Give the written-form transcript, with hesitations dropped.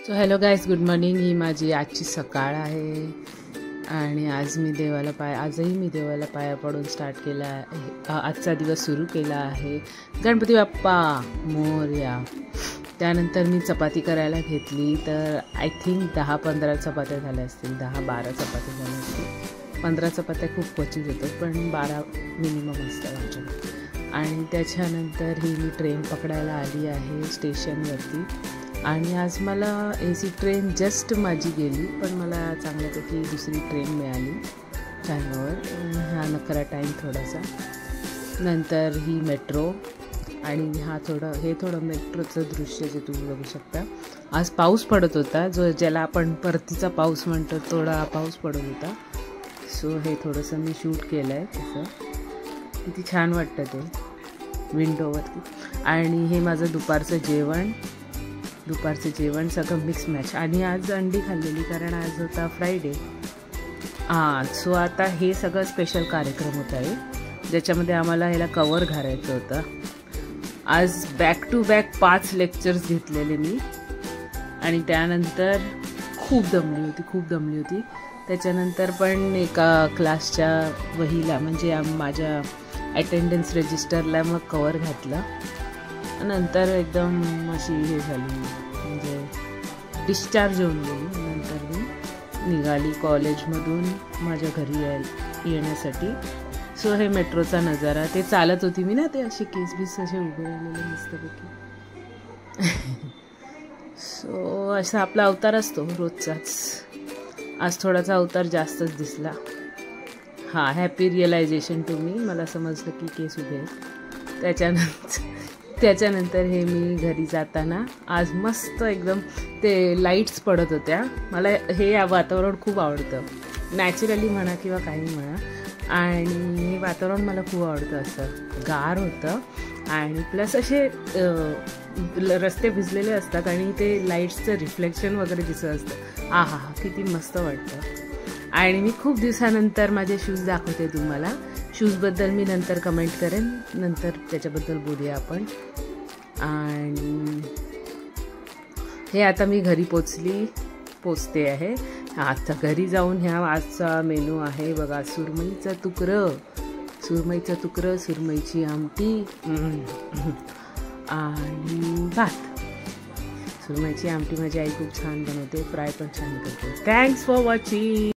So hello guys, good morning. ही माझी आजची सकाळ आहे आणि आजही मी देवाला पाया पडून स्टार्ट केला आहे. आजचा दिवस सुरू केला आहे. गणपती बाप्पा मोरया. त्यानंतर मी चपाती करायला घेतली तर आय थिंक 10-15 चपात्या झाल्या असतील. 10-12 चपात्या झाल्या असतील. 15 चपात्या खूप क्वचित होतात, पण 12 मिनिमम असतात आमच्याकडे. आणि त्याच्यानंतर ही मी ट्रेन पकडायला आली आहे स्टेशनवरती. आणि आज मला AC ट्रेन जस्ट माझी गेली, पण मला चांगल्यापैकी दुसरी ट्रेन मिळाली टायमावर. हा नकरा टाईम थोडासा. नंतर ही मेट्रो आणि हे थोडं मेट्रोचं दृश्य जे तुम्ही बघू शकता. आज पाऊस पडत होता, ज्याला आपण परतीचा पाऊस म्हणतो, थोडा पाऊस पडत होता. सो हे थोडंसं मी शूट केलं आहे. तसं किती छान वाटतं ते विंडोवरती. आणि हे माझं दुपारचं जेवण सगळं मिक्स मॅच. आणि आज अंडी खाल्लेली, कारण आज होता फ्रायडे. सो आता हे सगळं स्पेशल कार्यक्रम होत आहे, ज्याच्यामध्ये आम्हाला ह्याला कवर घालायचं होतं. आज बॅक टू बॅक 5 लेक्चर्स घेतलेले मी. आणि त्यानंतर खूप दमली होती. त्याच्यानंतर पण एका क्लासच्या वहीला, म्हणजे माझ्या अटेंडन्स रजिस्टरला मग कवर घातलं. नंतर एकदम अशी हे झाली, म्हणजे डिस्चार्ज होऊन गेली. नंतर मी निघाली कॉलेजमधून माझ्या घरी येण्यासाठी. सो हे मेट्रोचा नजारा. ते चालत होती मी ना, ते असे केस बीस असे उभे राहिलेले मस्तपैकी. सो असा आपला अवतार असतो रोजचाच. आज थोडासा अवतार जास्तच दिसला. Happy realization to me. मला समजलं की केस उभे आहेत. त्याच्यानंतर हे मी घरी जाताना आज मस्त एकदम ते लाईट्स पडत होत्या. मला हे वातावरण खूप आवडतं, नॅचरली म्हणा किंवा काही म्हणा. आणि हे वातावरण मला खूप आवडतं. असं गार होतं आणि प्लस असे रस्ते भिजलेले असतात आणि ते लाईट्सचं रिफ्लेक्शन वगैरे दिसत असतं. किती मस्त वाटतं. आणि मी खूप दिवसानंतर माझे शूज दाखवते तुम्हाला. शूजबद्दल मी नंतर कमेंट करेन, नंतर त्याच्याबद्दल बोलूया आपण. आणि हे आता मी घरी पोचते आहे. आता घरी जाऊन आजचा मेनू आहे बघा. सुरमईचं तुकडं, सुरमईची आमटी आणि भात. सुरमईची आमटी माझी आई खूप छान बनवते, फ्राय पण छान करते. Thanks for watching.